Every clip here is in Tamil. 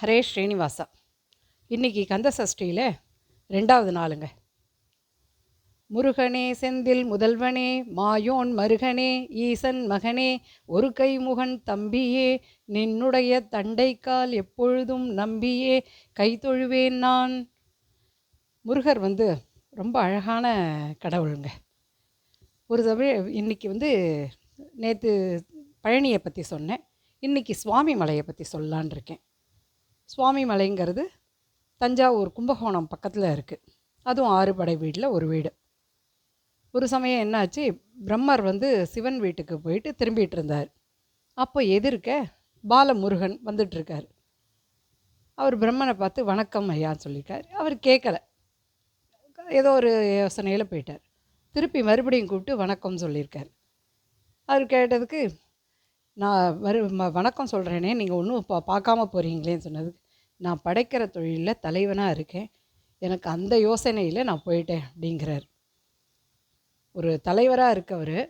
ஹரே ஸ்ரீனிவாசா. இன்றைக்கி கந்த சஷ்டியில் 2வது நாளுங்க. முருகனே செந்தில் முதல்வனே மாயோன் மருகனே ஈசன் மகனே ஒரு கைமுகன் தம்பியே நின்னுடைய தண்டைக்கால் எப்பொழுதும் நம்பியே கைத்தொழுவேன் நான். முருகர் ரொம்ப அழகான கடவுளுங்க. ஒரு இன்றைக்கி நேற்று பழனியை பற்றி சொன்னேன். இன்றைக்கி சுவாமி மலையை பற்றி சொல்லலான் இருக்கேன். சுவாமி மலைங்கிறது தஞ்சாவூர் கும்பகோணம் பக்கத்தில் இருக்குது. அதுவும் 6 படை வீட்டில் ஒரு வீடு. ஒரு சமயம் என்னாச்சு, பிரம்மர் சிவன் வீட்டுக்கு போயிட்டு திரும்பிகிட்டு இருந்தார். அப்போ எதிர்க்க பாலமுருகன் வந்துட்டுருக்கார். அவர் பிரம்மனை பார்த்து வணக்கம் ஐயான்னு சொல்லியிருக்கார். அவர் கேட்கலை, ஏதோ ஒரு யோசனையில் போயிட்டார். திருப்பி மறுபடியும் கூப்பிட்டு வணக்கம் சொல்லியிருக்கார். அவர் கேட்டதுக்கு நான் வணக்கம் சொல்கிறேனே, நீங்கள் ஒன்றும் பார்க்காம போகிறீங்களேன்னு சொன்னதுக்கு, நான் படைக்கிற தொழிலில் தலைவனாக இருக்கேன், எனக்கு அந்த யோசனையில் நான் போயிட்டேன் அப்படிங்கிறார். ஒரு தலைவராக இருக்கவர்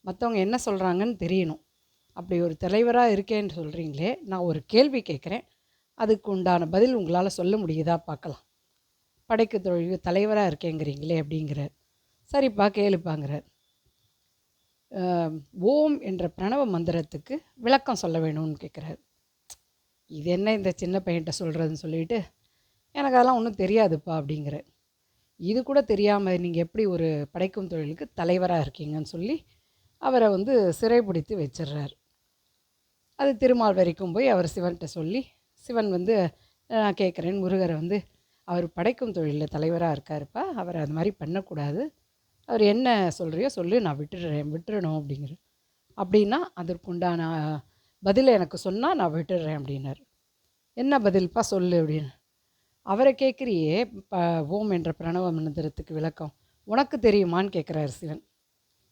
மற்றவங்க என்ன சொல்கிறாங்கன்னு தெரியணும். அப்படி ஒரு தலைவராக இருக்கேன்னு சொல்கிறீங்களே, நான் ஒரு கேள்வி கேட்குறேன், அதுக்கு உண்டான பதில் உங்களால் சொல்ல முடியுதா பார்க்கலாம். படைக்க தொழில் தலைவராக இருக்கேங்கிறீங்களே அப்படிங்கிறார். சரிப்பா கேளுப்பாங்கிறார். ஓம் என்ற பிரணவ மந்திரத்துக்கு விளக்கம் சொல்ல வேணும்னு கேட்குறாரு. இது என்ன இந்த சின்ன பையன்கிட்ட சொல்கிறதுன்னு சொல்லிவிட்டு, எனக்கு அதெல்லாம் ஒன்றும் தெரியாதுப்பா அப்படிங்கிறார். இது கூட தெரியாமல் நீங்கள் எப்படி ஒரு படைக்கும் தொழிலுக்கு தலைவராக இருக்கீங்கன்னு சொல்லி அவரை சிறைப்பிடித்து வச்சிடுறார். அது திருமால் வரைக்கும் போய் அவர் சிவன்கிட்ட சொல்லி, சிவன் நான் கேட்குறேன், முருகரை அவர் படைக்கும் தொழிலில் தலைவராக இருக்காருப்பா, அவர் அது மாதிரி பண்ணக்கூடாது, அவர் என்ன சொல்கிறியோ சொல்லி நான் விட்டுறணும் அப்படிங்கிற. அப்படின்னா அதற்குண்டான பதில் எனக்கு சொன்னால் நான் விட்டுடுறேன் அப்படின்னார். என்ன பதில்ப்பா சொல்லு அப்படின்னு. அவரை கேட்குறியே, ஓம் என்ற பிரணவ மந்திரத்துக்கு விளக்கம் உனக்கு தெரியுமான்னு கேட்குறாரு சிவன்.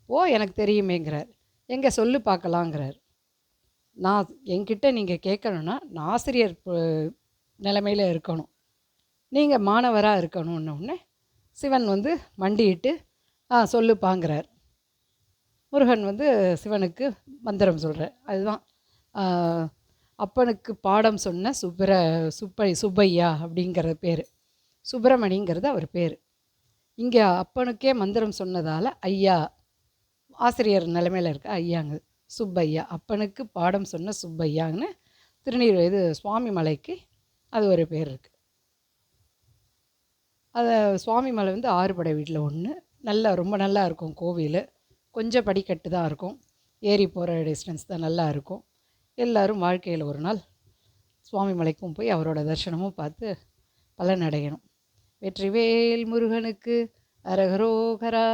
ஓ எனக்கு தெரியுமேங்கிறார். எங்கே சொல்லு பார்க்கலாங்கிறார். நான் என்கிட்ட நீங்கள் கேட்கணுன்னா நான் ஆசிரியர் நிலைமையில் இருக்கணும், நீங்கள் மாணவராக இருக்கணுன்னொடனே சிவன் மண்டிட்டு சொல்லுப்பாங்கிறார். முருகன் சிவனுக்கு மந்திரம் சொல்கிறார். அதுதான் அப்பனுக்கு பாடம் சொன்ன சுப்பையா அப்படிங்கிற பேர், சுப்பிரமணிங்கிறது அவர் பேர். இங்கே அப்பனுக்கே மந்திரம் சொன்னதால் ஐயா, ஆசிரியர் நிலைமையில் இருக்க ஐயாங்க, சுப்பையா, அப்பனுக்கு பாடம் சொன்ன சுப்பையான்னு சுவாமி மலைக்கு அது ஒரு பேர் இருக்குது. அது சுவாமி மலை 6 படை வீட்டில் ஒன்று. ரொம்ப நல்லா இருக்கும் கோவில். கொஞ்சம் படிக்கட்டு தான் இருக்கும், ஏறி போகிற டிஸ்டன்ஸ் தான், நல்லா இருக்கும். எல்லோரும் வாழ்க்கையில் ஒரு நாள் சுவாமி மலைக்கும் போய் அவரோட தரிசனமும் பார்த்து பலனடையணும். வெற்றிவேல் முருகனுக்கு அரகரோகரா.